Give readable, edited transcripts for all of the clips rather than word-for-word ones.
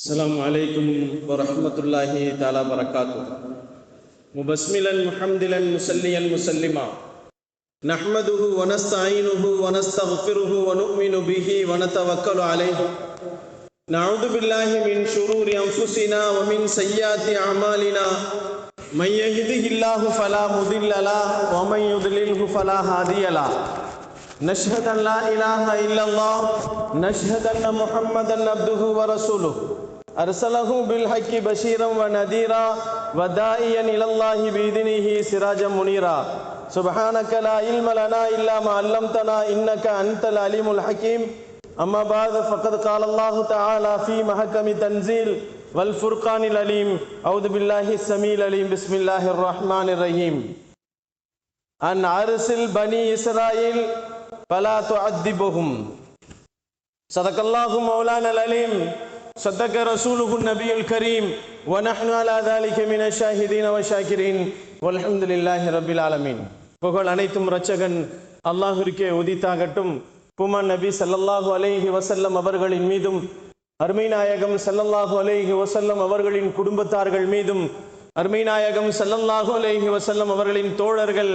السلام عليكم ورحمة الله تعالى وبركاته. مبسملا محمدلا مسليا مسلما نحمده ونستعينه ونستغفره ونؤمن به ونتوكل عليه. نعوذ بالله من شرور أنفسنا ومن سيئات أعمالنا. من يهده الله فلا مضل له ومن يضلله فلا هادي له. نشهد أن لا إله إلا الله نشهد أن محمدا عبده ورسوله أرسله بالحق بشيرا ونذيرا وداعيا إلى الله بإذنه سراجا منيرا. سبحانك لا علم لنا إلا ما علمتنا إنك أنت العليم الحكيم. أما بعد فقد قال الله تعالى في محكم تنزيل والفرقان العليم. أعوذ بالله السميع العليم. بسم الله الرحمن الرحيم. أن أرسل بني إسرائيل فلا تعذبهم. صدق الله مولانا العليم. صدق رسوله النبي الكريم. ونحن على ذلك من الشاهدين والشاكرين والحمد لله رب العالمين. புகழ் அனைத்தும் இரட்சகன் அல்லாஹ்விற்கே உரித்தாகட்டும். பூமான் நபி ஸல்லல்லாஹு அலைஹி வஸல்லம் அவர்களின் மீதும் அருமை நாயகம் ஸல்லல்லாஹு அலைஹி வஸல்லம் அவர்களின் குடும்பத்தார்கள் மீதும் அருமை நாயகம் ஸல்லல்லாஹு அலைஹி வஸல்லம் அவர்களின் தோழர்கள்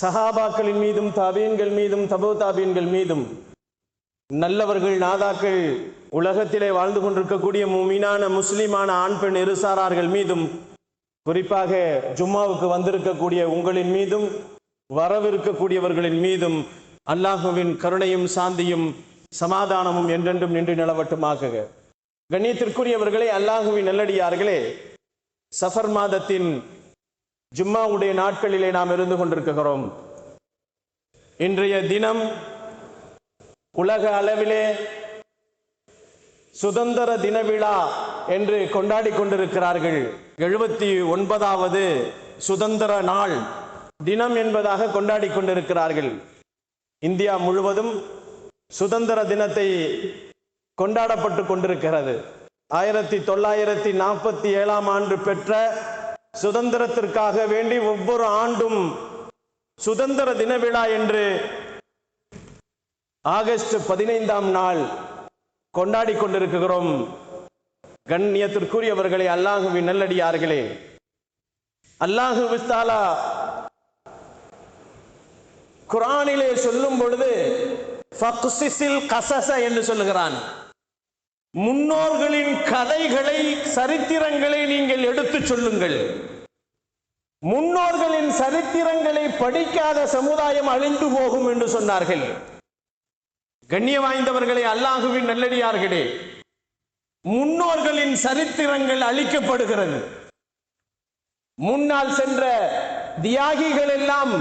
சஹாபாக்களின் மீதும் தாபீன்கள் மீதும் தபூ தாபீன்கள் மீதும் நல்லவர்கள் நாதாக்கள் உலகத்திலே வாழ்ந்து கொண்டிருக்கக்கூடிய முஃமினான முஸ்லிமான ஆண் பெண் இருசாரார்கள் மீதும் குறிப்பாக ஜும்மாவுக்கு வந்திருக்கக்கூடிய உங்களின் மீதும் வரவிருக்கக்கூடியவர்களின் மீதும் அல்லாஹுவின் கருணையும் சாந்தியும் சமாதானமும் என்றென்றும் நின்று நிலவட்டுமாக. கண்ணியத்திற்குரியவர்களே, அல்லாஹுவின் நல்லடியார்களே, சஃபர் மாதத்தின் ஜும்மாவுடைய நாட்களிலே நாம் இருந்து கொண்டிருக்கிறோம். இன்றைய தினம் உலக அளவிலே சுதந்திர தின விழா என்று கொண்டாடி கொண்டிருக்கிறார்கள். 79வது சுதந்திர நாள் தினம் என்பதாக கொண்டாடி கொண்டிருக்கிறார்கள். இந்தியா முழுவதும் சுதந்திர தினத்தை கொண்டாடப்பட்டு கொண்டிருக்கிறது. 1947ஆம் ஆண்டு பெற்ற சுதந்திரத்திற்காக வேண்டி ஒவ்வொரு ஆண்டும் சுதந்திர தின விழா என்று ஆகஸ்ட் 15ஆம் நாள் கொண்டாடி கொண்டிருக்கிறோம். கண்ணியத்திற்குரியவர்களே, அல்லாஹுவின் நல்லடியார்களே, அல்லாஹு தஆலா குர்ஆனிலே சொல்லும் பொழுது ஃபக்ஸிஸில் கஸஸ என்று சொல்லுகிறான். முன்னோர்களின் கதைகளை சரித்திரங்களை நீங்கள் எடுத்து சொல்லுங்கள். முன்னோர்களின் சரித்திரங்களை படிக்காத சமுதாயம் அழிந்து போகும் என்று சொன்னார்கள். கண்ணிய வாய்ந்தவர்களே, அல்லாஹுவின் நல்லடியார்களே, முன்னோர்களின் சரித்திரங்கள் அழிக்கப்படுகிறது. முன்னால் சென்ற தியாகிகள் எல்லாம்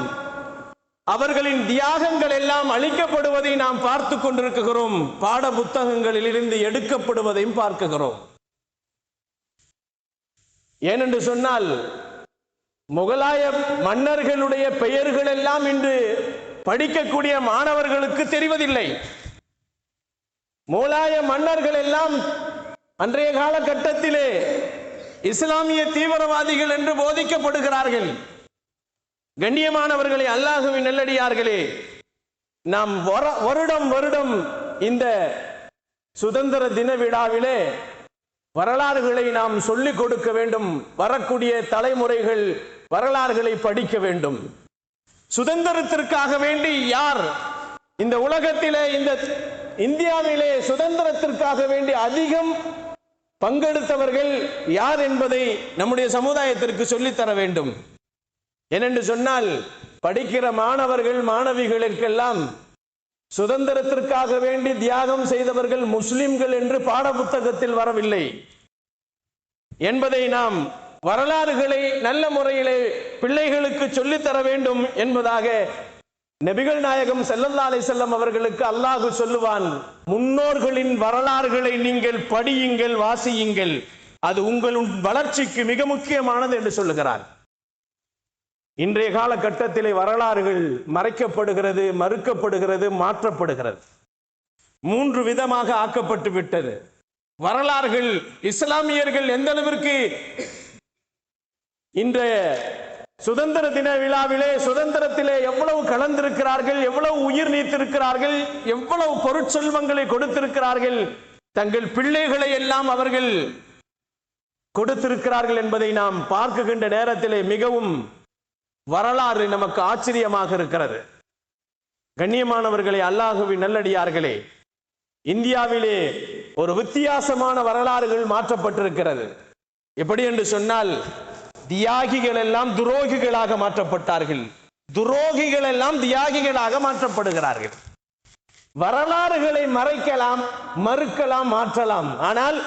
அவர்களின் தியாகங்கள் எல்லாம் அழிக்கப்படுவதை நாம் பார்த்து கொண்டிருக்கிறோம். பாட புத்தகங்களில் இருந்து எடுக்கப்படுவதையும் பார்க்கிறோம். ஏனென்று சொன்னால், முகலாய மன்னர்களுடைய பெயர்கள் எல்லாம் இன்று படிக்கக்கூடிய மாணவர்களுக்கு தெரிவதில்லை. முகலாய மன்னர்கள் எல்லாம் அன்றைய காலகட்டத்திலே இஸ்லாமிய தீவிரவாதிகள் என்று போதிக்கப்படுகிறார்கள். கண்ணியமானவர்களே, அல்லாஹுவின் நல்லடியார்களே, நாம் வருடம் வருடம் இந்த சுதந்திர தின விழாவிலே வரலாறுகளை நாம் சொல்லிக் கொடுக்க வேண்டும். வரக்கூடிய தலைமுறைகள் வரலாறுகளை படிக்க வேண்டும். சுதந்திரத்திற்காக வேண்டி யார் இந்த உலகத்திலே, இந்த இந்தியாவிலே சுதந்திரத்திற்காக வேண்டி அதிகம் பங்கெடுத்தவர்கள் யார் என்பதை நம்முடைய சமுதாயத்திற்கு சொல்லித்தர வேண்டும். ஏனென்று சொன்னால், படிக்கிற மாணவர்கள் மாணவிகளுக்கெல்லாம் சுதந்திரத்திற்காக வேண்டி தியாகம் செய்தவர்கள் முஸ்லிம்கள் என்று பாட புத்தகத்தில் வரவில்லை என்பதை நாம் வரலாறுகளை நல்ல முறையிலே பிள்ளைகளுக்கு சொல்லித்தர வேண்டும் என்பதாக நபிகள் நாயகம் ஸல்லல்லாஹு அலைஹி வஸல்லம் அவர்களுக்கு அல்லாஹ் சொல்லுவான், முன்னோர்களின் வரலாறுகளை நீங்கள் படியுங்கள், வாசியுங்கள், அது உங்கள் வளர்ச்சிக்கு மிக முக்கியமானது என்று சொல்லுகிறார். இன்றைய காலகட்டத்திலே வரலாறுகள் மறைக்கப்படுகிறது, மறுக்கப்படுகிறது, மாற்றப்படுகிறது. 3 விதமாக ஆக்கப்பட்டு விட்டது. வரலாறுகள் இஸ்லாமியர்கள் எந்த அளவிற்கு இன்றைய சுதந்திர தின விழாவிலே சுதந்திரத்திலே எவ்வளவு கலந்திருக்கிறார்கள், எவ்வளவு உயிர் நீத்திருக்கிறார்கள், எவ்வளவு பொருட்செல்வங்களை கொடுத்திருக்கிறார்கள் தங்கள் பிள்ளைகளை எல்லாம் அவர்கள் கொடுத்திருக்கிறார்கள் என்பதை நாம் பார்க்குகின்ற நேரத்திலே மிகவும் வரலாறு நமக்கு ஆச்சரியமாக இருக்கிறது. கண்ணியமானவர்களே, அல்லாஹ்வின் நல்லடியார்களே, இந்தியாவிலே ஒரு வித்தியாசமான வரலாறுகள் மாற்றப்பட்டிருக்கிறது. எப்படி என்று சொன்னால், தியாகிகள் எல்லாம் துரோகிகளாக மாற்றப்பட்டார்கள், துரோகிகள் எல்லாம் தியாகிகளாக மாற்றப்படுகிறார்கள். வரலாறுகளை மறைக்கலாம், மறுக்கலாம், மாற்றலாம். ஆனால்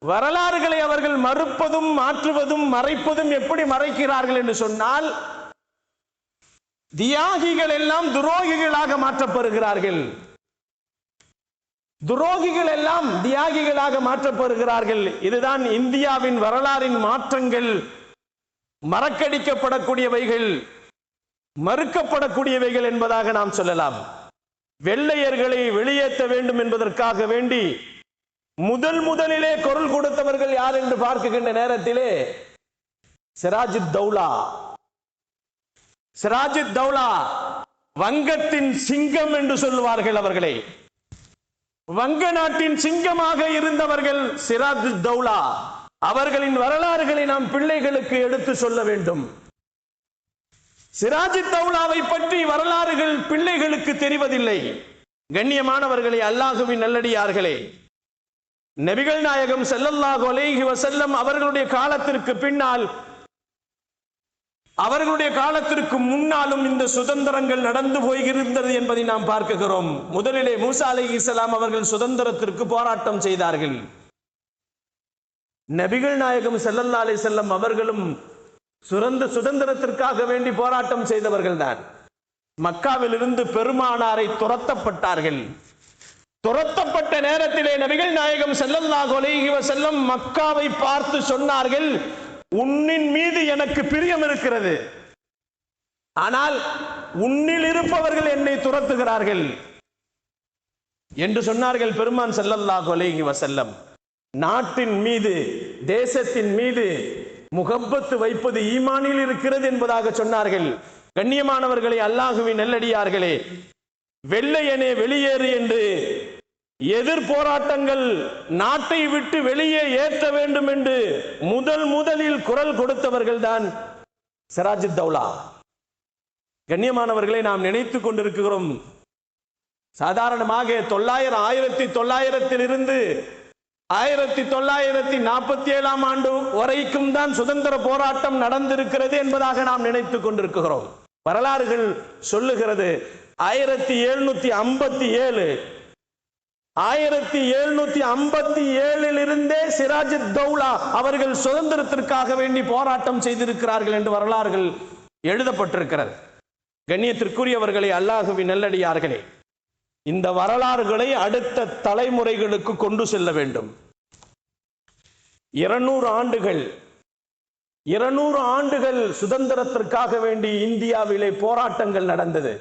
வரலாறுகளை அவர்கள் மறுப்பதும் மாற்றுவதும் மறைப்பதும் எப்படி மறைக்கிறார்கள் என்று சொன்னால், தியாகிகள் எல்லாம் துரோகிகளாக மாற்றப்படுகிறார்கள், துரோகிகள் எல்லாம் தியாகிகளாக மாற்றப்படுகிறார்கள். இதுதான் இந்தியாவின் வரலாறின் மாற்றங்கள். மறக்கடிக்கப்படக்கூடியவைகள், மறுக்கப்படக்கூடியவைகள் என்பதாக நாம் சொல்லலாம். வெள்ளையர்களை வெளியேற்ற வேண்டும் என்பதற்காக வேண்டி முதலிலே குரல் கொடுத்தவர்கள் யார் என்று பார்க்கின்ற நேரத்திலே சிராஜுத்தௌலா. சிராஜுத்தௌலா வங்கத்தின் சிங்கம் என்று சொல்லுவார்கள் அவர்களை. வங்க நாட்டின் சிங்கமாக இருந்தவர்கள் சிராஜுத்தௌலா. அவர்களின் வரலாறுகளை நாம் பிள்ளைகளுக்கு எடுத்து சொல்ல வேண்டும். சிராஜுத்தௌலாவை பற்றி வரலாறுகள் பிள்ளைகளுக்கு தெரிவதில்லை. கண்ணியமானவர்களே, அல்லாஹ்வின் நல்லடியார்களே, நபிகள் நாயகம் ஸல்லல்லாஹு அலைஹி வஸல்லம் அவர்களுடைய காலத்திற்கு பின்னால், அவர்களுடைய காலத்திற்கு முன்னாலும் இந்த சுதந்திரங்கள் நடந்து போயிருந்தது என்பதை நாம் பார்க்கிறோம். முதலிலே மூசா அலைஹிஸ்ஸலாம் அவர்கள் சுதந்திரத்திற்கு போராட்டம் செய்தார்கள். நபிகள் நாயகம் ஸல்லல்லாஹு அலைஹி வஸல்லம் அவர்களும் சுதந்திரத்திற்காக வேண்டி போராட்டம் செய்தவர்கள் தான். மக்காவில் இருந்து பெருமானாரை துரத்தப்பட்டார்கள். துரத்தப்பட்ட நேரத்திலே நபிகள் நாயகம் ஸல்லல்லாஹு அலைஹி வஸல்லம் மக்காவை பார்த்து சொன்னார்கள், உன்னின் மீது எனக்கு பிரியம் இருக்கிறது, ஆனால் உன்னில் இருப்பவர்கள் என்னை துரத்துகிறார்கள் என்று சொன்னார்கள் பெருமான் ஸல்லல்லாஹு அலைஹி வஸல்லம். நாட்டின் மீது, தேசத்தின் மீது முகப்பத்து வைப்பது ஈமானில் இருக்கிறது என்பதாக சொன்னார்கள். கண்ணியமானவர்களே, அல்லாஹ்வின் நல்லடியார்களே, வெள்ளையனே வெளியேறு என்று எதிர் போராட்டங்கள், நாட்டை விட்டு வெளியே ஏற்ற வேண்டும் என்று முதலில் குரல் கொடுத்தவர்கள் தான் சிராஜுத்தௌலா. கண்ணியமானவர்களை, நாம் நினைத்துக் கொண்டிருக்கிறோம், சாதாரணமாக 1900 1947 ஆண்டு வரைக்கும் தான் சுதந்திர போராட்டம் நடந்திருக்கிறது என்பதாக நாம் நினைத்துக் கொண்டிருக்கிறோம். வரலாறுகள் சொல்லுகிறது 1757 இருந்தே சிராஜுத்தௌலா அவர்கள் சுதந்திரத்திற்காக வேண்டி போராட்டம் செய்திருக்கிறார்கள் என்று வரலாறுகள் எழுதப்பட்டிருக்கிறது. கண்ணியத்திற்குரியவர்களே, அல்லாஹ்வின் நல்லடியார்களே, இந்த வரலாறுகளை அடுத்த தலைமுறைகளுக்கு கொண்டு செல்ல வேண்டும். 200 ஆண்டுகள் சுதந்திரத்திற்காக வேண்டி இந்தியாவிலே போராட்டங்கள் நடந்தது.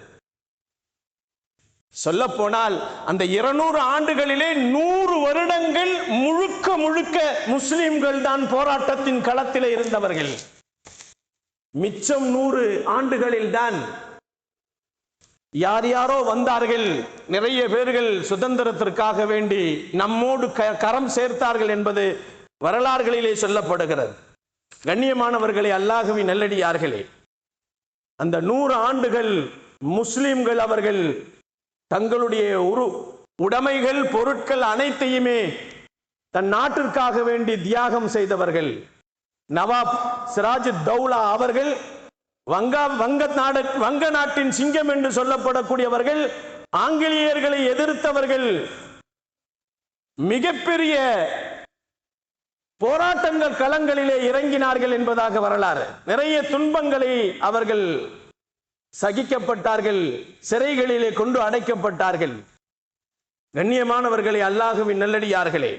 சொல்ல போனால் அந்த 200 ஆண்டுகளிலே 100 வருடங்கள் முழுக்க முஸ்லிம்கள் தான் போராட்டத்தின் களத்திலே இருந்தவர்கள். மிச்சம் 100 ஆண்டுகளில் தான் யாரோ வந்தார்கள். நிறைய பேர்கள் சுதந்திரத்திற்காக வேண்டி நம்மோடு கரம் சேர்த்தார்கள் என்பது வரலாறுகளிலே சொல்லப்படுகிறது. கண்ணியமானவர்களே, அல்லாஹ்வின் நல்லடியார்களே, அந்த 100 ஆண்டுகள் முஸ்லிம்கள் அவர்கள் தங்களுடைய உடைமைகள், பொருட்கள் அனைத்தையுமே தன் நாட்டிற்காக வேண்டி தியாகம் செய்தவர்கள். நவாப் சிராஜுத்தௌலா அவர்கள் வங்க நாட்டின் சிங்கம் என்று சொல்லப்படக்கூடியவர்கள், ஆங்கிலேயர்களை எதிர்த்தவர்கள், மிகப்பெரிய போராட்டங்கள் களங்களிலே இறங்கினார்கள் என்பதாக வரலாறு. நிறைய துன்பங்களை அவர்கள் சகிக்கப்பட்டார்கள், சிறைகளிலே கொண்டு அடைக்கப்பட்டார்கள். கண்ணியமானவர்களே, அல்லாஹ்வின் நல்லடியார்களே,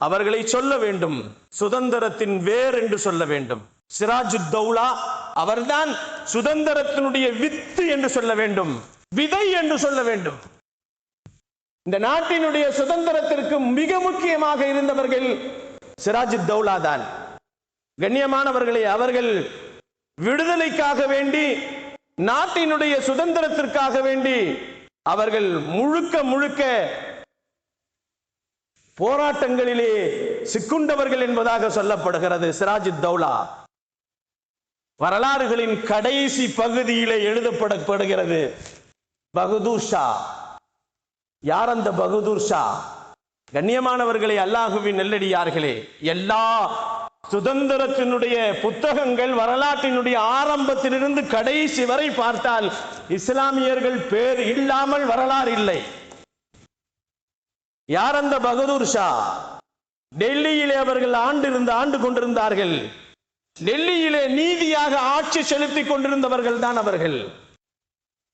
அவர்களை சொல்ல வேண்டும், சுதந்திரத்தின் வேர் என்று சொல்ல வேண்டும். சிராஜுத்தௌலா அவர்தான் சுதந்திரத்தினுடைய வித்து என்று சொல்ல வேண்டும், விதை என்று சொல்ல வேண்டும். இந்த நாட்டினுடைய சுதந்திரத்திற்கு மிக முக்கியமாக இருந்தவர்கள் சிராஜுத்தௌலா தான். கண்ணியமானவர்களே, அவர்கள் விடுதலைக்காக வேண்டி, நாட்டினுடைய சுதந்திரத்திற்காக வேண்டி அவர்கள் முழுக்க போராட்டங்களிலே சிக்குண்டவர்கள் என்பதாக சொல்லப்படுகிறது. சிராஜுத் தௌலா வரலாறுகளின் கடைசி பகுதியிலே எழுதப்படுகிறது. பகதூர் ஷா. யார் அந்த பகதூர் ஷா? கண்ணியமானவர்களே, அல்லாஹுவின் நெல்லடியார்களே, எல்லா சுதந்திரத்தினுடைய புத்தகங்கள் வரலாற்றினுடைய ஆரம்பத்திலிருந்து கடைசி வரை பார்த்தால் இஸ்லாமியர்கள் பேர் இல்லாமல் வரலாறு இல்லை. யார் அந்த பகதூர் ஷா? டெல்லியிலே அவர்கள் ஆண்டு கொண்டிருந்தார்கள். டெல்லியிலே நீதியாக ஆட்சி செலுத்திக் கொண்டிருந்தவர்கள் தான் அவர்கள்.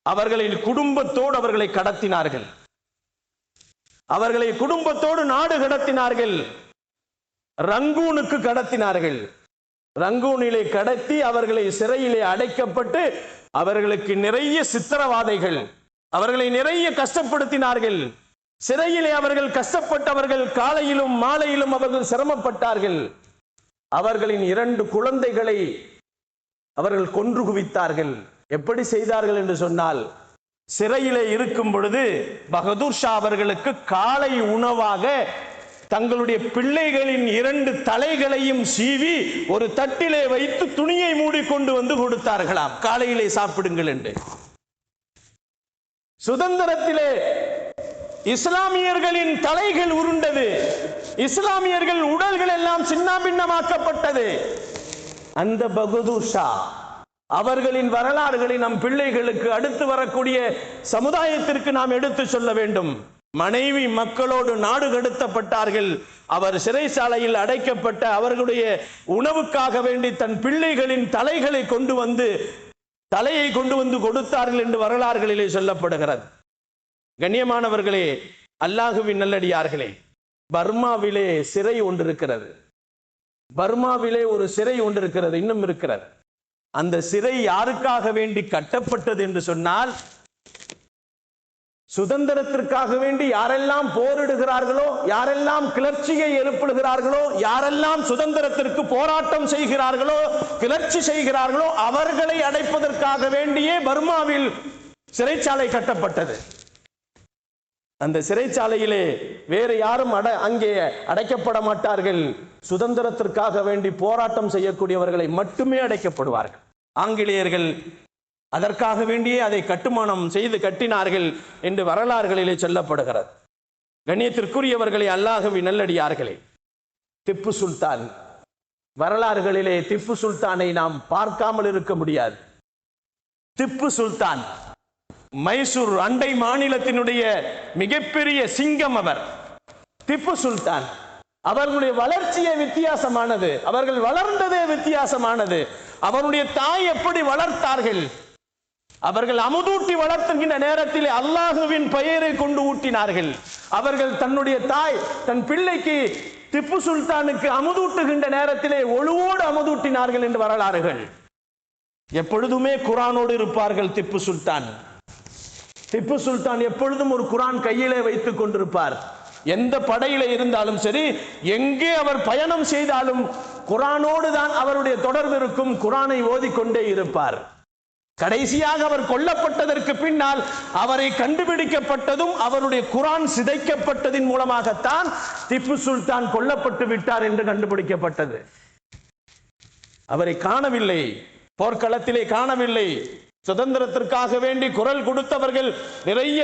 அவர்களின் குடும்பத்தோடு அவர்களை கடத்தினார்கள். அவர்களை குடும்பத்தோடு நாடு கடத்தினார்கள். ரங்கூனுக்கு கடத்தினார்கள். ரங்கூனிலே கடத்தி அவர்களை சிறையிலே அடைக்கப்பட்டு அவர்களுக்கு நிறைய சித்திரவாதைகள், அவர்களை நிறைய கஷ்டப்படுத்தினார்கள். சிறையிலே அவர்கள் கஷ்டப்பட்டவர்கள், காலையிலும் மாலையிலும் அவர்கள் சிரமப்பட்டார்கள். அவர்களின் 2 குழந்தைகளை அவர்கள் கொன்று குவித்தார்கள். எப்படி செய்தார்கள் என்று சொன்னால், சிறையிலே இருக்கும் பொழுது பகதூர் ஷா அவர்களுக்கு காலை உணவாக தங்களுடைய பிள்ளைகளின் 2 தலைகளையும் சீவி ஒரு தட்டிலே வைத்து துணியை மூடிக்கொண்டு வந்து கொடுத்தார்களாம். காலையிலே சாப்பிடுங்கள் என்று. சுதந்திரத்திலே இஸ்லாமியர்களின் தலைகள் உருண்டது. இஸ்லாமியர்கள் உடல்கள் எல்லாம் சின்னாபின்னமாக்கப்பட்டது. அந்த பகதூர் ஷா அவர்களின் வரலாறுகளை நம் பிள்ளைகளுக்கு, அடுத்து வரக்கூடிய சமுதாயத்திற்கு நாம் எடுத்து சொல்ல வேண்டும். மனைவி மக்களோடு நாடு கடத்தப்பட்டார்கள். அவர் சிறைச்சாலையில் அடைக்கப்பட்ட அவர்களுடைய உணவுக்காக வேண்டி தன் பிள்ளைகளின் தலையை கொண்டு வந்து கொடுத்தார்கள் என்று வரலாறுகளிலே சொல்லப்படுகிறது. கண்ணியமானவர்களே, அல்லாஹுவின் நல்லடியார்களே, பர்மாவிலே சிறை ஒன்று இருக்கிறது. பர்மாவிலே ஒரு சிறை ஒன்று இருக்கிறது, இன்னும் இருக்கிறது. அந்த சிறை யாருக்காக வேண்டி கட்டப்பட்டது என்று சொன்னால், சுதந்திரத்திற்காக வேண்டி யாரெல்லாம் போரிடுகிறார்களோ, யாரெல்லாம் கிளர்ச்சியை எழுப்புகிறார்களோ, யாரெல்லாம் சுதந்திரத்திற்கு போராட்டம் செய்கிறார்களோ, கிளர்ச்சி செய்கிறார்களோ, அவர்களை அடைப்பதற்காக வேண்டியே பர்மாவில் சிறைச்சாலை கட்டப்பட்டது. அந்த சிறைச்சாலையிலே வேறு யாரும் அங்கே அடைக்கப்பட மாட்டார்கள். சுதந்திரத்திற்காக வேண்டி போராட்டம் செய்யக்கூடியவர்களை மட்டுமே அடைக்கப்படுவார்கள். ஆங்கிலேயர்கள் அதற்காக வேண்டியே அதை கட்டுமானம் செய்து கட்டினார்கள் என்று வரலாறுகளிலே சொல்லப்படுகிறது. கண்ணியத்திற்குரியவர்களே, அல்லாஹ்வின் நல்லடியார்களே, திப்பு சுல்தான், வரலாறுகளிலே திப்பு சுல்தானை நாம் பார்க்காமல் இருக்க முடியாது. திப்பு சுல்தான் மைசூர் அண்டை மாநிலத்தினுடைய மிகப்பெரிய சிங்கம் அவர். திப்பு சுல்தான் அவர்களுடைய வளர்ச்சியே வித்தியாசமானது. அவர்கள் வளர்ந்ததே வித்தியாசமானது. அவருடைய தாய் எப்படி வளர்த்தார்கள்? அவர்கள் அமுதூட்டி வளர்த்துகின்ற நேரத்தில் அல்லாஹுவின் பெயரை கொண்டு ஊட்டினார்கள். அவர்கள் தன்னுடைய தாய் தன் பிள்ளைக்கு, திப்பு சுல்தானுக்கு அமுதூட்டுகின்ற நேரத்திலே ஒழுவோடு அமுதூட்டினார்கள் என்று வரலாறுகள். எப்பொழுதுமே குரானோடு இருப்பார்கள் திப்பு சுல்தான். திப்பு சுல்தான் எப்பொழுதும் ஒரு குரான் கையிலே வைத்துக் கொண்டிருப்பார். எந்த படையில இருந்தாலும் சரி, எங்கே அவர் பயணம் செய்தாலும் குரானோடு தான் அவருடைய தொடர்பு இருக்கும். குரானை ஓதிக்கொண்டே இருப்பார். கடைசியாக அவர் கொல்லப்பட்டதற்கு பின்னால் அவரை கண்டுபிடிக்கப்பட்டதும் அவருடைய குரான் சிதைக்கப்பட்டதின் மூலமாகத்தான் திப்பு சுல்தான் கொல்லப்பட்டு விட்டார் என்று கண்டுபிடிக்கப்பட்டது. அவரை காணவில்லை, போர்க்களத்திலே காணவில்லை. சுதந்திரத்திற்காக வேண்டி குரல் கொடுத்தவர்கள், நிறைய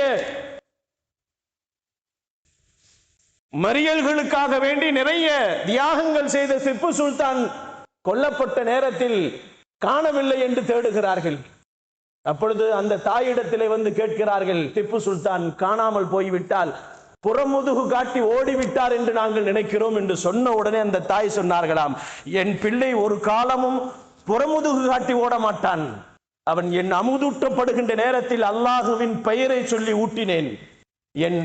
மறியல்களுக்காக வேண்டி நிறைய தியாகங்கள் செய்த திப்பு சுல்தான் கொல்லப்பட்ட நேரத்தில் காணவில்லை என்று தேடுகிறார்கள். அப்பொழுது அந்த தாயிடத்திலே வந்து கேட்கிறார்கள், திப்பு சுல்தான் காணாமல் போய்விட்டால் புறமுதுகு காட்டி ஓடிவிட்டார் என்று நாங்கள் நினைக்கிறோம் என்று சொன்ன உடனே அந்த தாய் சொன்னார்களாம், என் பிள்ளை ஒரு காலமும் புறமுதுகு காட்டி ஓட மாட்டான். அவன் என் அமுதூட்டப்படுகின்ற நேரத்தில் அல்லாஹுவின் பெயரை சொல்லி ஊட்டினேன். என்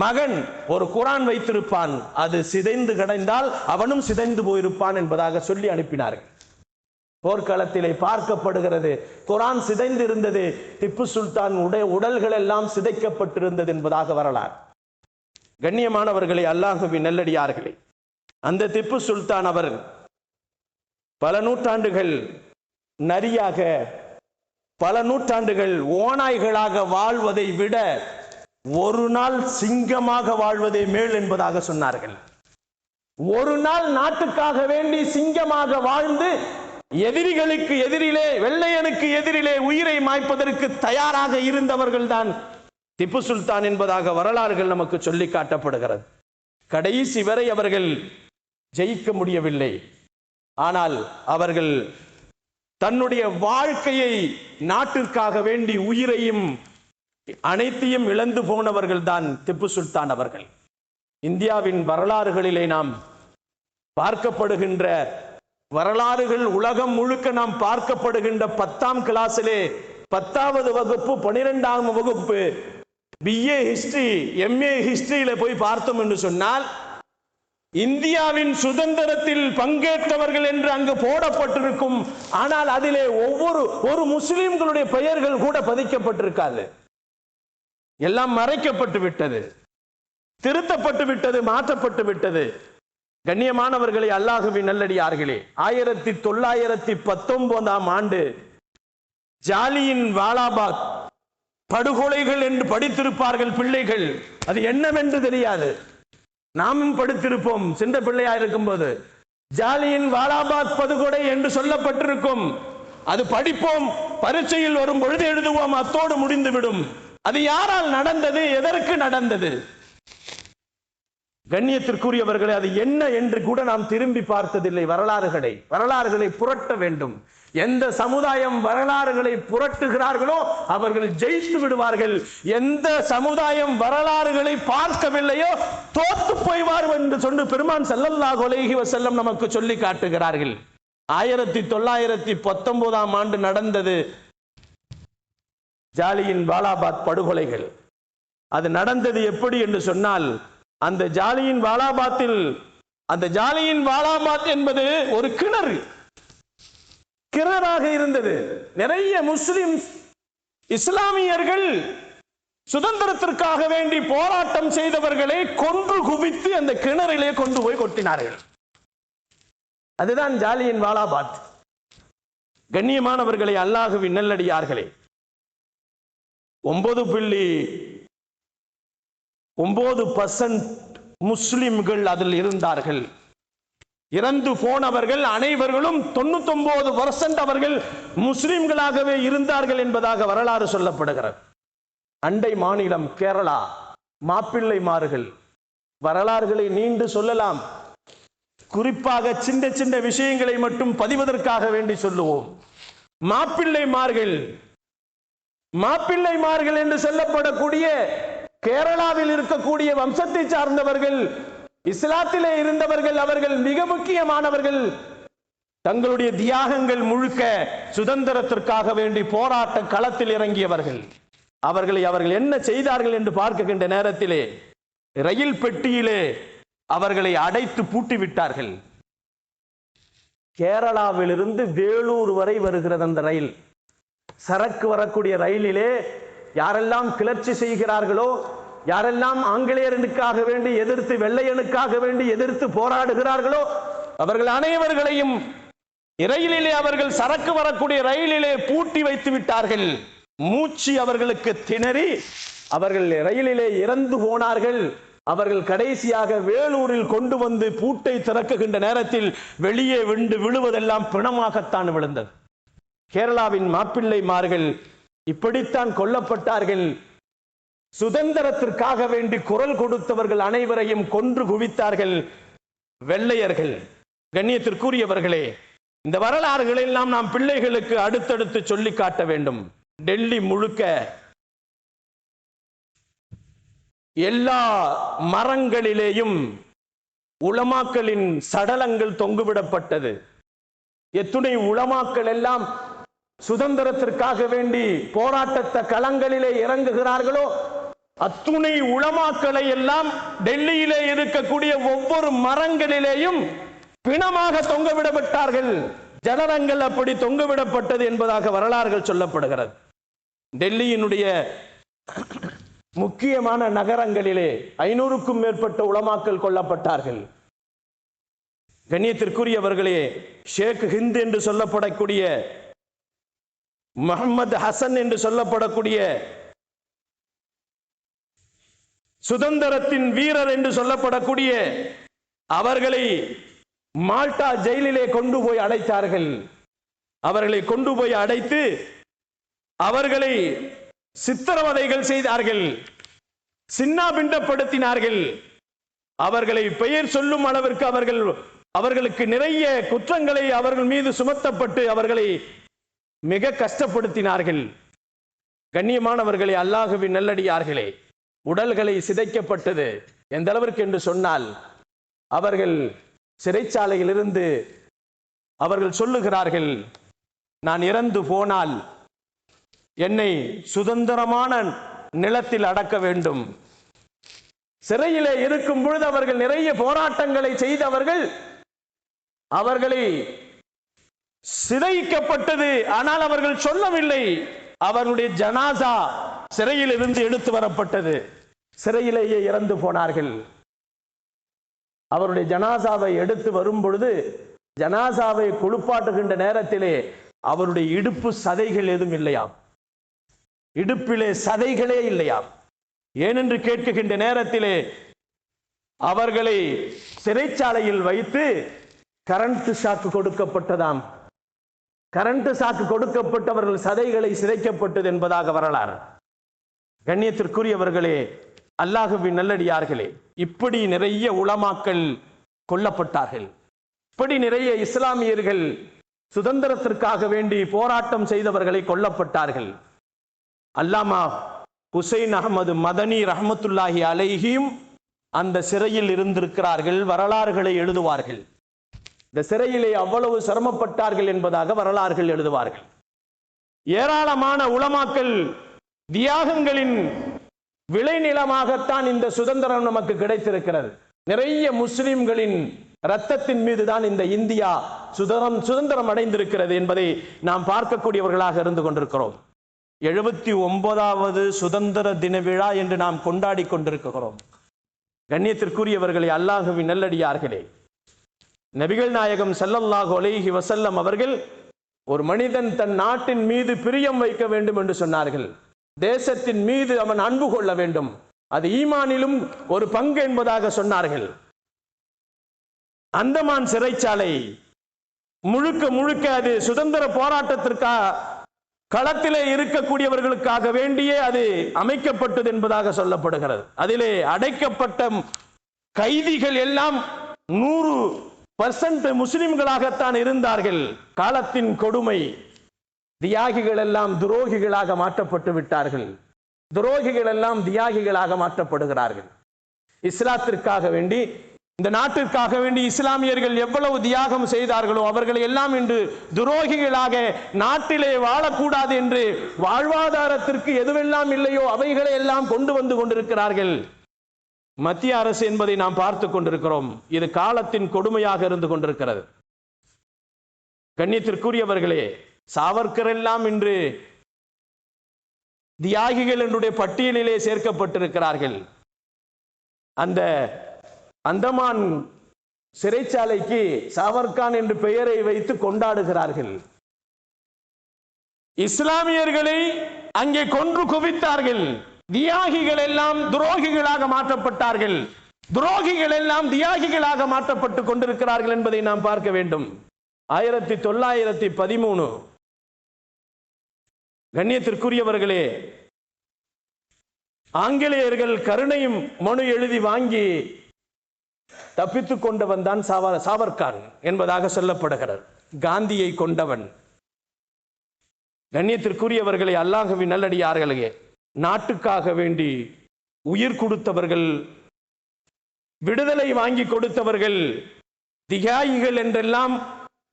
மகன் ஒரு குரான் வைத்திருப்பான், அது சிதைந்து கிடந்தால் அவனும் சிதைந்து போயிருப்பான் என்பதாக சொல்லி அனுப்பினார்கள். போர்க்களத்திலே பார்க்கப்படுகிறது, குரான் சிதைந்து இருந்தது, திப்பு சுல்தான் உடல்கள் எல்லாம் சிதைக்கப்பட்டிருந்தது என்பதாக வரலாறு. கண்ணியமானவர்களே, அல்லாஹுவின் நல்லடியார்களே, அந்த திப்பு சுல்தான் அவர் பல நூற்றாண்டுகள் நரியாக, பல நூற்றாண்டுகள் ஓநாய்களாக வாழ்வதை விட ஒரு நாள் சிங்கமாக வாழ்வதே மேல் என்பதாக சொன்னார்கள். ஒரு நாள் நாட்டுக்காக வேண்டி சிங்கமாக வாழ்ந்து எதிரிகளுக்கு எதிரிலே, வெள்ளையனுக்கு எதிரிலே உயிரை மாய்ப்பதற்கு தயாராக இருந்தவர்கள் தான் திப்பு சுல்தான் என்பதாக வரலாறுகள் நமக்கு சொல்லி காட்டப்படுகிறது. கடைசி வரை அவர்கள் ஜெயிக்க முடியவில்லை. ஆனால் அவர்கள் தன்னுடைய வாழ்க்கையை நாட்டிற்காக வேண்டி உயிரையும் அனைத்தையும் இழந்து போனவர்கள் தான் திப்பு சுல்தான் அவர்கள். இந்தியாவின் வரலாறுகளிலே நாம் பார்க்கப்படுகின்ற வரலாறுகள் உலகம் முழுக்க நாம் பார்க்கப்படுகின்ற 10ஆம் கிளாஸிலே 10வது வகுப்பு 12ஆம் வகுப்பு BA ஹிஸ்டரி MA ஹிஸ்டரியில போய் பார்த்தோம் என்று சொன்னால் இந்தியாவின் சுதந்திரத்தில் பங்கேற்றவர்கள் என்று அங்கு போடப்பட்டிருக்கும். ஆனால் அதிலே ஒரு முஸ்லிம்களுடைய பெயர்கள் கூட பதிக்கப்பட்டிருக்காது. எல்லாம் மறைக்கப்பட்டு விட்டது, திருத்தப்பட்டு விட்டது, மாற்றப்பட்டு விட்டது. கண்ணியமானவர்களே, அல்லாஹுவின் நல்லடியார்களே, 1919ஆம் ஆண்டு ஜாலியின் வாலாபாக் படுகொலைகள் என்று படித்திருப்பார்கள் பிள்ளைகள். அது என்னவென்று தெரியாது. நாமும் படித்திருப்போம் சின்ன பிள்ளையா இருக்கும்போது. ஜாலியின் வாலாபாக் படுகொலை என்று சொல்லப்பட்டிருக்கும். அது படிப்போம், பரீட்சையில் வரும் பொழுது எழுதுவோம், அத்தோடு முடிந்துவிடும். அது யாரால் நடந்தது, எதற்கு நடந்தது? கண்ணியத்திற்குரியவர்களே, அது என்ன என்று கூட நாம் திரும்பி பார்த்ததில்லை. வரலாறுகளை புரட்ட வேண்டும். எந்த சமுதாயம் வரலாறுகளை புரட்டுகிறார்களோ அவர்கள் ஜெயித்து விடுவார்கள். எந்த சமுதாயம் வரலாறுகளை பார்க்கவில்லையோ தோத்து போய்வார் என்று சொன்ன பெருமான் ஸல்லல்லாஹு அலைஹி வஸல்லம் நமக்கு சொல்லி காட்டுகிறார்கள். 1919ஆம் ஆண்டு நடந்தது ஜாலியின் வாலாபாக் படுகொலைகள். அது நடந்தது எப்படி என்று சொன்னால், அந்த ஜாலியின் வாலாபாத் என்பது ஒரு கிணறாக இருந்தது. நிறைய முஸ்லிம் இஸ்லாமியர்கள் சுதந்திரத்திற்காக வேண்டி போராட்டம் செய்தவர்களை கொன்று குவித்து அந்த கிணறிலே கொண்டு போய் கொட்டினார்கள். அதுதான் ஜாலியின் வாலாபாத். கண்ணியமானவர்களே, அல்லாஹுவின் நல்லடியார்களே, 9.9% முஸ்லிம்கள் அதில் இருந்தார்கள். இறந்து போனவர்கள் அனைவர்களும் 99% அவர்கள் முஸ்லிம்களாகவே இருந்தார்கள் என்பதாக வரலாறு சொல்லப்படுகிறது. அண்டை மாநிலம் கேரளா, மாப்பிள்ளைமார்கள், வரலாறுகளை நீண்டு சொல்லலாம். குறிப்பாக சின்ன சின்ன விஷயங்களை மட்டும் பதிவதற்காக வேண்டி சொல்லுவோம். மாப்பிள்ளைமார்கள் என்று சொல்லப்படக்கூடிய கேரளாவில் இருக்கக்கூடிய வம்சத்தை சார்ந்தவர்கள், இஸ்லாத்திலே இருந்தவர்கள், அவர்கள் மிக முக்கியமானவர்கள். தங்களுடைய தியாகங்கள் முழுக்க சுதந்திரத்திற்காக வேண்டி போராட்ட களத்தில் இறங்கியவர்கள். அவர்கள் என்ன செய்தார்கள் என்று பார்க்கின்ற நேரத்திலே ரயில் பெட்டியிலே அவர்களை அடைத்து பூட்டிவிட்டார்கள். கேரளாவிலிருந்து வேலூர் வரை வருகிறது அந்த ரயில். சரக்கு வரக்கூடிய ரயிலிலே யாரெல்லாம் கிளர்ச்சி செய்கிறார்களோ, யாரெல்லாம் ஆங்கிலேயனுக்காக வேண்டி எதிர்த்து, வெள்ளையனுக்காக வேண்டி எதிர்த்து போராடுகிறார்களோ, அவர்கள் அனைவர்களையும் ரயிலிலே, அவர்கள் சரக்கு வரக்கூடிய ரயிலிலே பூட்டி வைத்து விட்டார்கள். மூச்சு அவர்களுக்கு திணறி அவர்கள் ரயிலிலே இறந்து போனார்கள். அவர்கள் கடைசியாக வேலூரில் கொண்டு வந்து பூட்டை திறக்குகின்ற நேரத்தில் வெளியே விழுவதெல்லாம் பிணமாகத்தான் விழுந்தது. கேரளாவின் மாப்பிள்ளைமார்கள் இப்படித்தான் கொல்லப்பட்டார்கள். சுதந்திரத்திற்காக வேண்டி குரல் கொடுத்தவர்கள் அனைவரையும் கொன்று குவித்தார்கள் வெள்ளையர்கள். கண்ணியத்திற்குரியவர்களே, இந்த வரலாறுகளை எல்லாம் நாம் பிள்ளைகளுக்கு அடுத்தடுத்து சொல்லி காட்ட வேண்டும். டெல்லி முழுக்க எல்லா மரங்களிலேயும் உலமாக்களின் சடலங்கள் தொங்குவிடப்பட்டது. எத்துணை உலமாக்கள் எல்லாம் சுதந்திரத்திற்காக வேண்டி போராட்ட களங்களிலே இறங்குகிறார்களோ அத்துணை உலமாக்களை எல்லாம் டெல்லியிலே இருக்கக்கூடிய ஒவ்வொரு மரங்களிலேயும் பிணமாக தொங்கவிடப்பட்டார்கள். ஜனரங்கள் அப்படி தொங்கவிடப்பட்டது என்பதாக வரலாறுகள் சொல்லப்படுகிறது. டெல்லியினுடைய முக்கியமான நகரங்களிலே 500க்கும் மேற்பட்ட உலமாக்கள் கொல்லப்பட்டார்கள். கண்ணியத்திற்குரியவர்களே, ஷேக் ஹிந்த் என்று சொல்லப்படக்கூடிய, முகமது ஹசன் என்று சொல்லப்படக்கூடிய சுதந்திரத்தின் வீரர் என்று சொல்லப்படக்கூடிய அவர்களை மால்டா ஜெயிலிலே கொண்டு போய் அடைத்தார்கள். அவர்களை கொண்டு போய் அடைத்து அவர்களை சித்திரவதைகள் செய்தார்கள், சின்னாபிண்டப்படுத்தினார்கள். அவர்களை பெயர் சொல்லும் அளவிற்கு அவர்களுக்கு நிறைய குற்றங்களை அவர்கள் மீது சுமத்தப்பட்டு அவர்களை மிக கஷ்டப்படுத்தினார்கள். கண்ணியமானவர்களே, அல்லாஹ்வின் நல்லடியார்களே, உடல்களை சிதைக்கப்பட்டது. எந்த அளவிற்கு என்று சொன்னால், அவர்கள் சிறைச்சாலையிலிருந்து அவர்கள் சொல்லுகிறார்கள், நான் இறந்து போனால் என்னை சுதந்திரமான நிலத்தில் அடக்க வேண்டும். சிறையிலே இருக்கும் பொழுது அவர்கள் நிறைய போராட்டங்களை செய்தவர்கள், அவர்களை சிதைக்கப்பட்டது. ஆனால் அவர்கள் சொல்லவில்லை. அவர்களுடைய ஜனாசா சிறையில் இருந்து எடுத்து வரப்பட்டது. சிறையிலேயே இறந்து போனார்கள். அவருடைய ஜனாசாவை எடுத்து வரும் பொழுது, ஜனாசாவை குளிப்பாட்டுகின்ற நேரத்திலே அவருடைய இடுப்பு சதைகள் எதுவும் இல்லையாம். இடுப்பிலே சதைகளே இல்லையாம். ஏனென்று கேட்கின்ற நேரத்திலே அவர்களை சிறைச்சாலையில் வைத்து கரண்ட் ஷாக்கு கொடுக்கப்பட்டதாம். கரண்ட் ஷாக்கு கொடுக்கப்பட்டவர்கள் சதைகளை சிதைக்கப்பட்டது என்பதாக வரலாறு. கண்ணியத்திற்குரியவர்களே, அல்லாஹ்வின் நல்லடியார்களே, இப்படி நிறைய உலமாக்கள் கொல்லப்பட்டார்கள். இப்படி நிறைய இஸ்லாமியர்கள் சுதந்திரத்திற்காக வேண்டி போராட்டம் செய்தவர்களை கொல்லப்பட்டார்கள். அல்லாமா ஹுசைன் அகமது மதனி ரஹ்மத்துல்லாஹி அலைஹியும் அந்த சிறையில் இருந்திருக்கிறார்கள். வரலாறுகளை எழுதுவார்கள். இந்த சிறையிலே அவ்வளவு சிரமப்பட்டார்கள் என்பதாக வரலாறுகள் எழுதுவார்கள். ஏராளமான உலமாக்கள் தியாகங்களின் விளைநிலமாகத்தான் இந்த சுதந்திரம் நமக்கு கிடைத்திருக்கிறது. நிறைய முஸ்லிம்களின் இரத்தத்தின் மீதுதான் இந்த இந்தியா சுதந்திரம் அடைந்திருக்கிறது என்பதை நாம் பார்க்கக்கூடியவர்களாக இருந்து கொண்டிருக்கிறோம். 79வது சுதந்திர தின விழா என்று நாம் கொண்டாடி கொண்டிருக்கிறோம். கண்ணியத்திற்குரியவர்களே, அல்லாஹ்வின் நல்லடியார்களே, நபிகள் நாயகம் ஸல்லல்லாஹு அலைஹி வஸல்லம் அவர்கள் ஒரு மனிதன் தன் நாட்டின் மீது பிரியம் வைக்க வேண்டும் என்று சொன்னார்கள். தேசத்தின் மீது அவன் அன்பு கொள்ள வேண்டும், அது ஈமானிலும் ஒரு பங்கு என்பதாக சொன்னார்கள். அந்தமான் சிறைச்சாலை முழுக்க முழுக்க அது சுதந்திர போராட்டத்திற்காக களத்திலே இருக்கக்கூடியவர்களுக்காக வேண்டியே அது அமைக்கப்பட்டது என்பதாக சொல்லப்படுகிறது. அதிலே அடைக்கப்பட்ட கைதிகள் எல்லாம் 100% முஸ்லிம்களாகத்தான் இருந்தார்கள். காலத்தின் கொடுமை, தியாகிகள் எல்லாம் துரோகிகளாக மாற்றப்பட்டு விட்டார்கள். துரோகிகள் எல்லாம் தியாகிகளாக மாற்றப்படுகிறார்கள். இஸ்லாத்திற்காக வேண்டி, இந்த நாட்டிற்காக வேண்டி இஸ்லாமியர்கள் எவ்வளவு தியாகம் செய்தார்களோ அவர்களை எல்லாம் இன்று துரோகிகளாக நாட்டிலே வாழக்கூடாது என்று வாழ்வாதாரத்திற்கு எதுவெல்லாம் இல்லையோ அவைகளை எல்லாம் கொண்டு வந்து கொண்டிருக்கிறார்கள் மத்திய அரசு என்பதை நாம் பார்த்து கொண்டிருக்கிறோம். இது காலத்தின் கொடுமையாக இருந்து கொண்டிருக்கிறது. கண்ணியத்திற்குரியவர்களே, சாவர்கர் எல்லாம் இன்று தியாகிகள் என்னுடைய பட்டியலிலே சேர்க்கப்பட்டிருக்கிறார்கள். அந்த அந்தமான் சிறைச்சாலைக்கு சாவர்கான் என்று பெயரை வைத்து கொண்டாடுகிறார்கள். இஸ்லாமியர்களை அங்கே கொன்று குவித்தார்கள். தியாகிகள் எல்லாம் துரோகிகளாக மாற்றப்பட்டார்கள். துரோகிகள் எல்லாம் தியாகிகளாக மாற்றப்பட்டு கொண்டிருக்கிறார்கள் என்பதை நாம் பார்க்க வேண்டும். 1913 கண்ணியத்திற்குரியவர்களே, ஆங்கிலேயர்கள் கருணையும் மனு எழுதி வாங்கி தப்பித்துக் கொண்டவன் தான் சாவர்கான் என்பதாக சொல்லப்படுகிறது. காந்தியை கொண்டவன். கண்ணியத்திற்குரியவர்களே, அல்லாஹ்வின் நல்லடியார்களே, நாட்டுக்காக வேண்டி உயிர் கொடுத்தவர்கள், விடுதலை வாங்கி கொடுத்தவர்கள், தியாகிகள் என்றெல்லாம்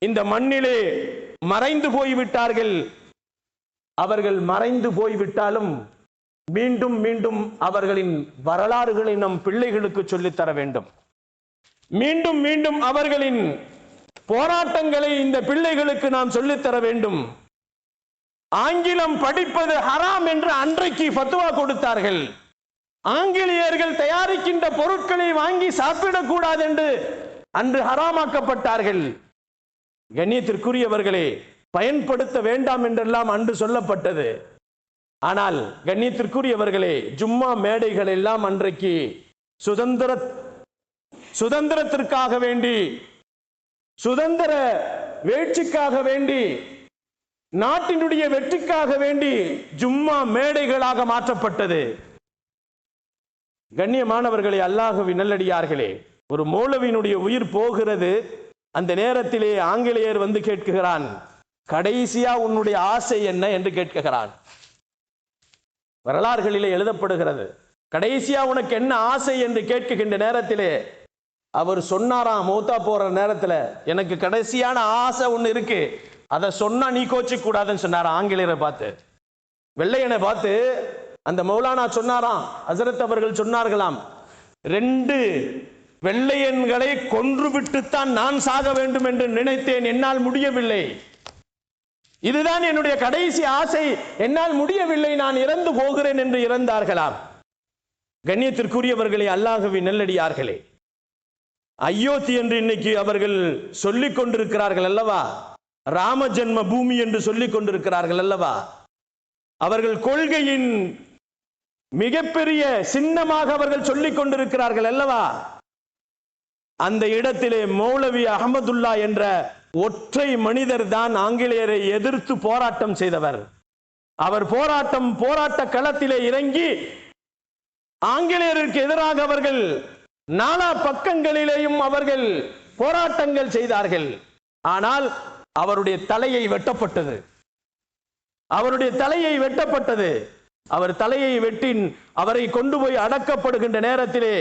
இந்த மண்ணிலே மறைந்து போய்விட்டார்கள். அவர்கள் மறைந்து போய்விட்டாலும் மீண்டும் மீண்டும் அவர்களின் வரலாறுகளை நம் பிள்ளைகளுக்கு சொல்லித்தர வேண்டும். மீண்டும் மீண்டும் அவர்களின் போராட்டங்களை இந்த பிள்ளைகளுக்கு நாம் சொல்லித்தர வேண்டும். ஆங்கிலம் படிப்பது ஹராம் என்று அன்றைக்கு ஃபத்வா கொடுத்தார்கள். ஆங்கிலேயர்கள் தயாரிக்கின்ற பொருட்களை வாங்கி சாப்பிடக்கூடாது என்று அன்று ஹராமாக்கப்பட்டார்கள். கண்ணியத்திற்குரியவர்களே, பயன்படுத்த வேண்டாம் என்றெல்லாம் அன்று சொல்லப்பட்டது. ஆனால் கண்ணியத்திற்குரியவர்களே, ஜும்மா மேடைகள் எல்லாம் அன்றைக்கு சுதந்திரத்திற்காக வேண்டி, சுதந்திர வேட்சிக்காக வேண்டி, நாட்டினுடைய வெற்றிக்காக வேண்டி ஜும்மா மேடைகளாக மாற்றப்பட்டது. கண்ணியமானவர்களே, அல்லாஹ்வின் நல்லடியார்களே, ஒரு மௌலவியினுடைய உயிர் போகிறது. அந்த நேரத்திலே ஆங்கிலேயர் வந்து கேட்கிறான், கடைசியா உன்னுடைய ஆசை என்ன என்று கேட்கிறான். வரலாறுகளிலே எழுதப்படுகிறது, கடைசியா உனக்கு என்ன ஆசை என்று கேட்கின்ற நேரத்திலே அவர் சொன்னாராம், மௌத்தா போற நேரத்துல, எனக்கு கடைசியான ஆசை ஒண்ணு இருக்கு, அதை சொன்னா நீ கோச்சு கூடாதுன்னு சொன்னாராம். ஆங்கிலேயரை பார்த்து, வெள்ளையனை பார்த்து அந்த மௌலானா சொன்னாராம், ஹசரத் அவர்கள் சொன்னார்களாம், 2 வெள்ளையன்களை கொன்று விட்டுத்தான் நான் சாக வேண்டும் என்று நினைத்தேன், என்னால் முடியவில்லை, இதுதான் என்னுடைய கடைசி ஆசை, என்னால் முடியவில்லை, நான் இறந்து போகிறேன் என்று இறந்தார்களாம். கண்ணியத்திற்குரியவர்களே, அல்லாஹ்வின் நல்லடியார்களே, அயோத்தி என்று இன்னைக்கு அவர்கள் சொல்லிக் கொண்டிருக்கிறார்கள் அல்லவா, ராம ஜென்ம பூமி என்று சொல்லிக் கொண்டிருக்கிறார்கள் அல்லவா, அவர்கள் கொள்கையின் மிகப்பெரிய சின்னமாக அவர்கள் சொல்லிக் கொண்டிருக்கிறார்கள் அல்லவா. அந்த இடத்திலே மௌலவி அஹமதுல்லா என்ற ஒற்றை மனிதர் தான் ஆங்கிலேயரை எதிர்த்து போராட்டம் செய்தவர். அவர் போராட்ட களத்திலே இறங்கி ஆங்கிலேயருக்கு எதிராக அவர்கள் நாலா பக்கங்களிலேயும் அவர்கள் போராட்டங்கள் செய்தார்கள். ஆனால் அவருடைய தலையை வெட்டப்பட்டது. அவர் தலையை வெட்டி அவரை கொண்டு போய் அடக்கப்படுகின்ற நேரத்திலே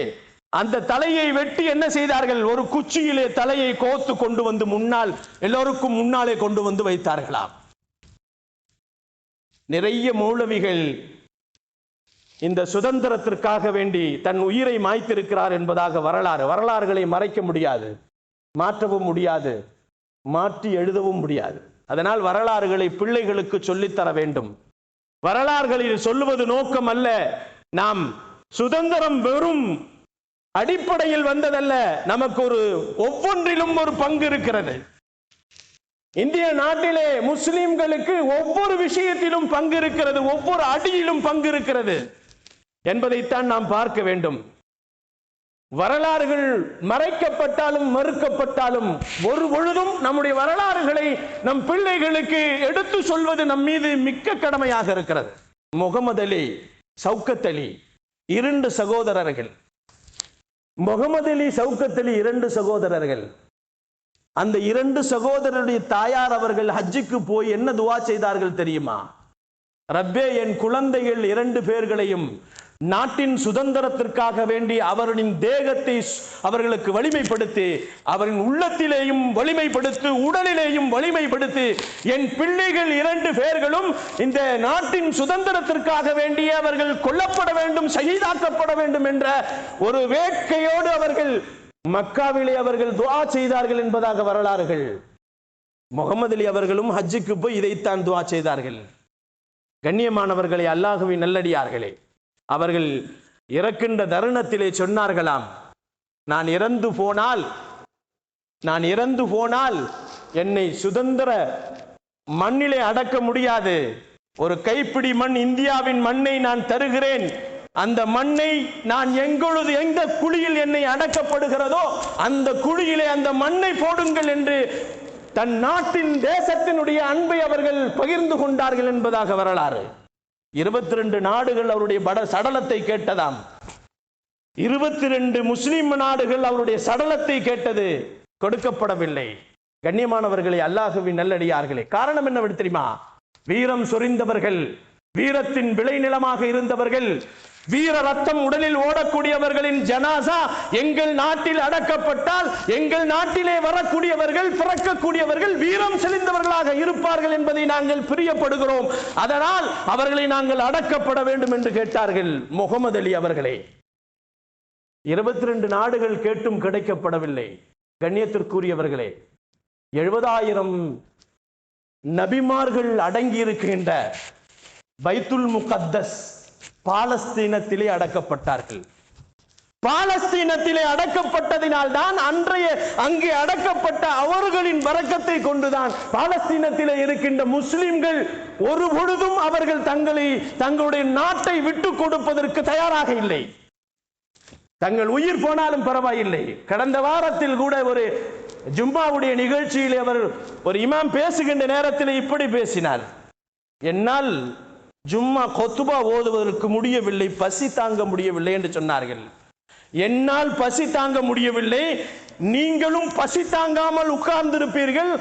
அந்த தலையை வெட்டி என்ன செய்தார்கள், ஒரு குச்சியிலே தலையை கோத்து கொண்டு வந்து முன்னால் எல்லோருக்கும் முன்னாலே கொண்டு வந்து வைத்தார்களாம். நிறைய மௌலவிகள் இந்த சுதந்திரத்திற்காக வேண்டி தன் உயிரை மாய்த்திருக்கிறார் என்பதாக வரலாறுகளை மறைக்க முடியாது, மாற்றவும் முடியாது, மாற்றி எழுதவும் முடியாது. அதனால் வரலாறுகளை பிள்ளைகளுக்கு சொல்லித்தர வேண்டும். வரலாறுகளில் சொல்லுவது நோக்கம் அல்ல, நாம் சுதந்திரம் வெறும் அடிப்படையில் வந்ததல்ல, நமக்கு ஒவ்வொன்றிலும் ஒரு பங்கு இருக்கிறது. இந்திய நாட்டிலே முஸ்லிம்களுக்கு ஒவ்வொரு விஷயத்திலும் பங்கு இருக்கிறது, ஒவ்வொரு அடியிலும் பங்கு இருக்கிறது என்பதைத்தான் நாம் பார்க்க வேண்டும். வரலாறுகள் மறைக்கப்பட்டாலும் மறுக்கப்பட்டாலும் ஒரு பொழுதும் நம்முடைய வரலாறுகளை நம் பிள்ளைகளுக்கு எடுத்து சொல்வது நம் மீது மிக்க கடமையாக இருக்கிறது. முகமது அலி, சவுக்கத் அலி 2 சகோதரர்கள். முகமது அலி, சவுக்கத் அலி 2 சகோதரர்கள். அந்த 2 சகோதரருடைய தாயார் அவர்கள் ஹஜ்ஜுக்கு போய் என்ன துவா செய்தார்கள் தெரியுமா? ரப்பே, என் குழந்தைகள் 2 பேர்களையும் நாட்டின் சுதந்திரத்திற்காக வேண்டி அவர்களின் தேகத்தை அவர்களுக்கு வலிமைப்படுத்தி, அவரின் உள்ளத்திலேயும் வலிமைப்படுத்தி, உடலிலேயும் வலிமைப்படுத்தி, என் பிள்ளைகள் 2 பேர்களும் இந்த நாட்டின் சுதந்திரத்திற்காக வேண்டி அவர்கள் கொல்லப்பட வேண்டும், ஷஹீதாக்கப்பட வேண்டும் என்ற ஒரு வேட்கையோடு அவர்கள் மக்காவிலே அவர்கள் துஆ செய்தார்கள் என்பதாக வரலாறுகள். முகமது அலி அவர்களும் ஹஜ்ஜுக்கு போய் இதைத்தான் துஆ செய்தார்கள். கண்ணியமானவர்களே, அல்லாஹ்வின் நல்லடியார்களே, அவர்கள் இறக்கின்ற தருணத்திலே சொன்னார்களாம், நான் இறந்து போனால் என்னை சுதந்திர மண்ணிலே அடக்க முடியாது, ஒரு கைப்பிடி மண் இந்தியாவின் மண்ணை நான் தருகிறேன், அந்த மண்ணை நான் எந்த குழியில் என்னை அடக்கப்படுகிறதோ அந்த குழியிலே அந்த மண்ணை போடுங்கள் என்று தன் நாட்டின் தேசத்தினுடைய அன்பை அவர்கள் பகிர்ந்து கொண்டார்கள் என்பதாக வரலாறு. 22 நாடுகள் அவருடைய சடலத்தை கேட்டதாம். 22 முஸ்லிம் நாடுகள் அவருடைய சடலத்தை கேட்டது, கொடுக்கப்படவில்லை. கண்ணியமானவர்களே, அல்லாஹ்வின் நல்லடியார்களே, காரணம் என்ன தெரியுமா? வீரம் சொரிந்தவர்கள், வீரத்தின் விளைநிலமாக இருந்தவர்கள், வீர ரத்தம் உடலில் ஓடக்கூடியவர்களின் ஜனாசா எங்கள் நாட்டில் அடக்கப்பட்டால் எங்கள் நாட்டிலே வரக்கூடியவர்கள், பிறக்கக்கூடியவர்கள் வீரம் செறிந்தவர்களாக இருப்பார்கள் என்பதை நாங்கள் பிரியப்படுகிறோம். அதனால் அவர்களை நாங்கள் அடக்கப்பட வேண்டும் என்று கேட்டார்கள் முகமது அலி அவர்களே. 22 நாடுகள் கேட்டும் கிடைக்கப்படவில்லை. கண்ணியத்திற்குரியவர்களே, 70,000 நபிமார்கள் அடங்கி இருக்கின்ற பைத்துல் முகத்தஸ் பாலஸ்தீனத்திலே அடக்கப்பட்டார்கள். பாலஸ்தீனத்திலே அடக்கப்பட்டதினால் தான் அங்கே அடக்கப்பட்ட அவர்களின் பரக்கத்தை கொண்டுதான் பாலஸ்தீனத்திலே இருக்கின்ற முஸ்லிம்கள் ஒரு பொழுதும் அவர்கள் தங்களுடைய நாட்டை விட்டு கொடுப்பதற்கு தயாராக இல்லை. தங்கள் உயிர் போனாலும் பரவாயில்லை. கடந்த வாரத்தில் கூட ஒரு ஜும்மாவுடைய நிகழ்ச்சியில் அவர் ஒரு இமாம் பேசுகின்ற நேரத்தில் இப்படி பேசினார், என்னால் ஜும்மா கொத்துபா ஓதுவதற்கு முடியவில்லை, பசி தாங்க முடியவில்லை என்று சொன்னார்கள். என்னால் பசி தாங்க முடியவில்லை, நீங்களும் பசி தாங்காமல் உட்கார்ந்திருப்பீர்கள்.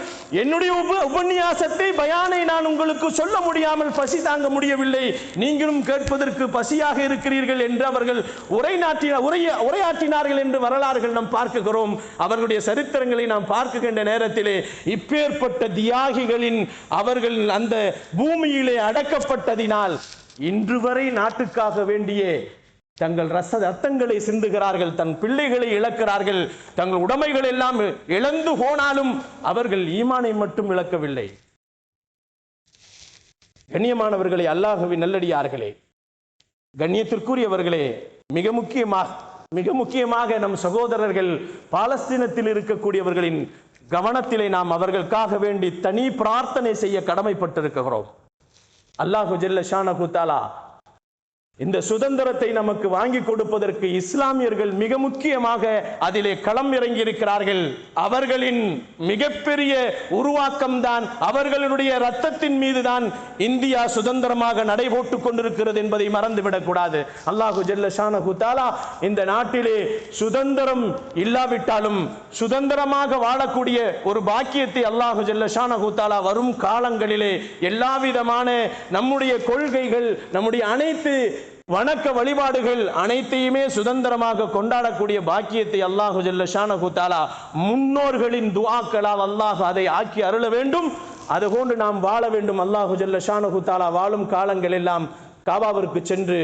என்னுடைய உபன்யாசத்தை பயானை நான் உங்களுக்கு சொல்ல முடியாமல் பசி தாங்க முடியவில்லை, நீங்களும் கேட்பதற்கு பசியாக இருக்கிறீர்கள் என்று அவர்கள் உரையாற்றினார்கள் என்று வரலாறுகள் நாம் பார்க்கிறோம். அவர்களுடைய சரித்திரங்களை நாம் பார்க்கின்ற நேரத்திலே இப்பேற்பட்ட தியாகிகளின் அவர்கள் அந்த பூமியிலே அடக்கப்பட்டதினால் இன்று வரை நாட்டுக்காக வேண்டிய தங்கள் ரத்தங்களை சிந்துகிறார்கள், தன் பிள்ளைகளை இழக்கிறார்கள், தங்கள் உடைமைகள் எல்லாம் இழந்து போனாலும் அவர்கள் ஈமானை மட்டும் இழக்கவில்லை. கண்ணியமானவர்களே, அல்லாஹ்வின் நல்லடியார்களே, கண்ணியத்திற்குரியவர்களே, மிக முக்கியமாக நம் சகோதரர்கள் பாலஸ்தீனத்தில் இருக்கக்கூடியவர்களின் கவனத்திலே நாம் அவர்களுக்காக வேண்டி தனி பிரார்த்தனை செய்ய கடமைப்பட்டிருக்கிறோம். அல்லாஹு ஜல்ல ஷானஹு தஆலா இந்த சுதந்திரத்தை நமக்கு வாங்கி கொடுப்பதற்கு இஸ்லாமியர்கள் மிக முக்கியமாக அதிலே களம் இறங்கி இருக்கிறார்கள். அவர்களின் மிகப்பெரிய உருவாக்கம் தான், அவர்களுடைய ரத்தத்தின் மீதுதான் இந்தியா சுதந்திரமாக நடைபோட்டுக் கொண்டிருக்கிறது என்பதை மறந்துவிடக் கூடாது. அல்லாஹு ஜல்ல ஷானஹு தஆலா இந்த நாட்டிலே சுதந்திரம் இல்லாவிட்டாலும் சுதந்திரமாக வாழக்கூடிய ஒரு பாக்கியத்தை அல்லாஹு ஜல்ல ஷானஹு தஆலா வரும் காலங்களிலே எல்லாவிதமான நம்முடைய கொள்கைகள், நம்முடைய அனைத்து வணக்க வழிபாடுகள் அனைத்தையுமே சுதந்திரமாக கொண்டாடக்கூடிய பாக்கியத்தை அல்லாஹு ஜல்ல ஷானஹு தஆலா முன்னோர்களின் துஆக்களால் அல்லாஹ் அதை ஆக்கி அருள வேண்டும். அதுபோன்று நாம் வாழ வேண்டும். அல்லாஹு ஜல்ல ஷானஹு தஆலா வாழும் காலங்கள் எல்லாம் காபாவிற்கு சென்று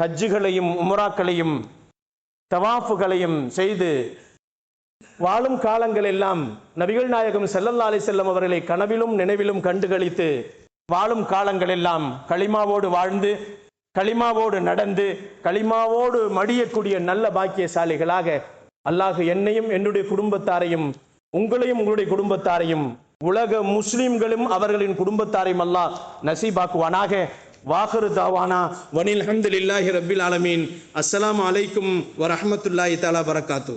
ஹஜ்ஜுகளையும் உம்ராக்களையும் தவாஃபுகளையும் செய்து வாழும் காலங்கள் எல்லாம் நபிகள் நாயகம் ஸல்லல்லாஹு அலைஹி வஸல்லம் அவர்களை கனவிலும் நினைவிலும் கண்டுகளித்து வாழும் காலங்கள் எல்லாம் களிமாவோடு வாழ்ந்து களிமாவோடு நடந்து களிமாவோடு மடியக்கூடிய நல்ல பாக்கியசாலிகளாக அல்லாஹ் என்னையும் என்னுடைய குடும்பத்தாரையும் உங்களையும் உங்களுடைய குடும்பத்தாரையும் உலக முஸ்லிம்களும் அவர்களின் குடும்பத்தாரையும் அல்லாஹ் நசீபாக்குவானாக. வாஹிரு தாவானா வனில் ஹம்துலில்லாஹி ரப்பில் ஆலமீன். அஸ்ஸலாமு அலைக்கும் வரஹ்மத்துல்லாஹி தஆலா பரக்காத்து.